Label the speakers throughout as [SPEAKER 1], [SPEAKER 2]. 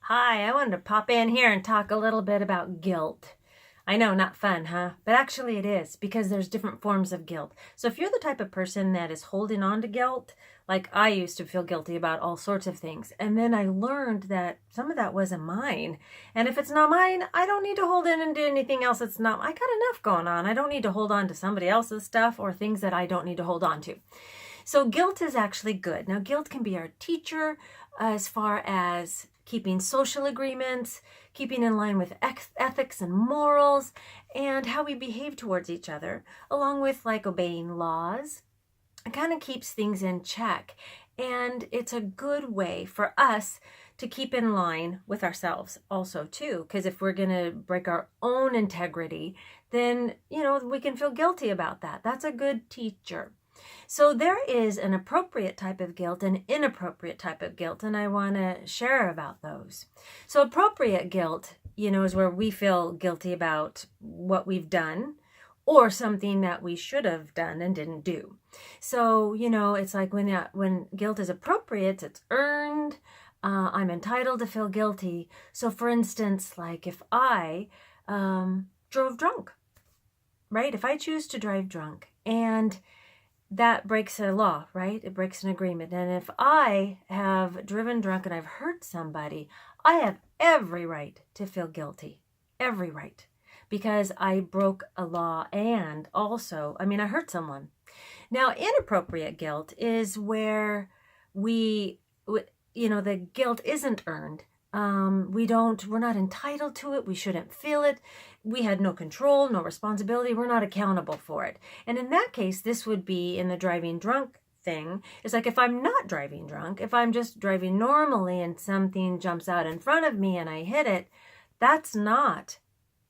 [SPEAKER 1] Hi, I wanted to pop in here and talk a little bit about guilt. I know, not fun, huh? But actually it is, because there's different forms of guilt. So if you're the type of person that is holding on to guilt, like I used to feel guilty about all sorts of things, and then I learned that some of that wasn't mine. And if it's not mine, I don't need to hold in and do anything else that's not. I got enough going on. I don't need to hold on to somebody else's stuff or things that I don't need to hold on to. So guilt is actually good. Now, guilt can be our teacher as far as keeping social agreements, keeping in line with ethics and morals, and how we behave towards each other, along with like obeying laws. It kind of keeps things in check. And it's a good way for us to keep in line with ourselves also too, because if we're going to break our own integrity, then, we can feel guilty about that. That's a good teacher. So there is an appropriate type of guilt and inappropriate type of guilt, and I want to share about those. So appropriate guilt, is where we feel guilty about what we've done or something that we should have done and didn't do. So, it's like when guilt is appropriate, it's earned. I'm entitled to feel guilty. So for instance, like if I drove drunk, right? If I choose to drive drunk and that breaks a law, right? It breaks an agreement. And if I have driven drunk and I've hurt somebody, I have every right to feel guilty. Every right. Because I broke a law and also, I hurt someone. Now, inappropriate guilt is where the guilt isn't earned. We're not entitled to it. We shouldn't feel it. We had no control, no responsibility. We're not accountable for it. And in that case, this would be in the driving drunk thing. It's like if I'm not driving drunk, if I'm just driving normally and something jumps out in front of me and I hit it, that's not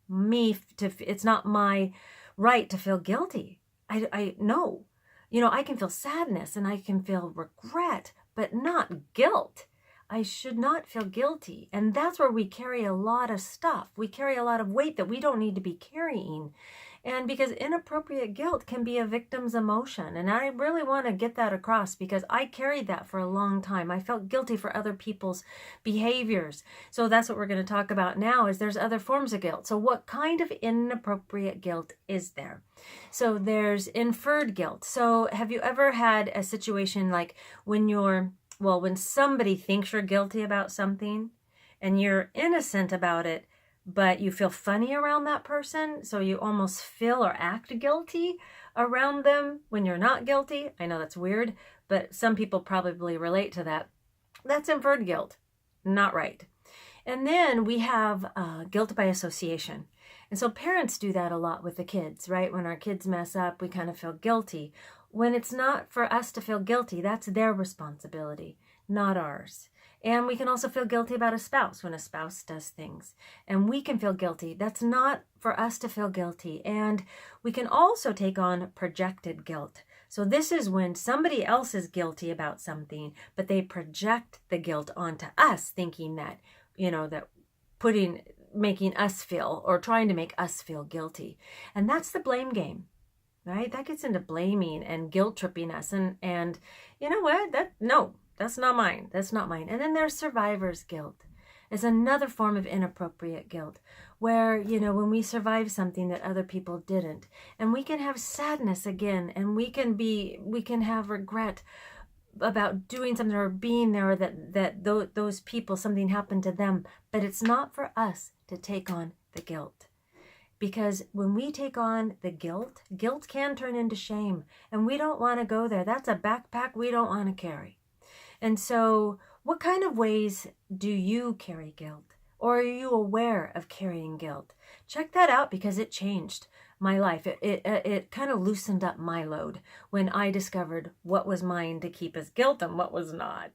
[SPEAKER 1] it's not my right to feel guilty. I know, I can feel sadness and I can feel regret, but not guilt. I should not feel guilty. And that's where we carry a lot of stuff. We carry a lot of weight that we don't need to be carrying. And because inappropriate guilt can be a victim's emotion. And I really want to get that across because I carried that for a long time. I felt guilty for other people's behaviors. So that's what we're going to talk about now is there's other forms of guilt. So what kind of inappropriate guilt is there? So there's inferred guilt. So have you ever had a situation like when somebody thinks you're guilty about something and you're innocent about it, but you feel funny around that person, so you almost feel or act guilty around them when you're not guilty. I know that's weird, but some people probably relate to that. That's inferred guilt. Not right. And then we have guilt by association. And so parents do that a lot with the kids, right? When our kids mess up, we kind of feel guilty. When it's not for us to feel guilty, that's their responsibility, not ours. And we can also feel guilty about a spouse when a spouse does things. And we can feel guilty. That's not for us to feel guilty. And we can also take on projected guilt. So this is when somebody else is guilty about something, but they project the guilt onto us, thinking that, making us feel or trying to make us feel guilty. And that's the blame game. Right? That gets into blaming and guilt tripping us. And you know what? That's not mine. That's not mine. And then there's survivor's guilt. It's another form of inappropriate guilt where, when we survive something that other people didn't, and we can have sadness again, and we can have regret about doing something or being there, or that those people, something happened to them, but it's not for us to take on the guilt. Because when we take on the guilt can turn into shame. And we don't want to go there. That's a backpack we don't want to carry. And so what kind of ways do you carry guilt? Or are you aware of carrying guilt? Check that out because it changed my life. It kind of loosened up my load when I discovered what was mine to keep as guilt and what was not.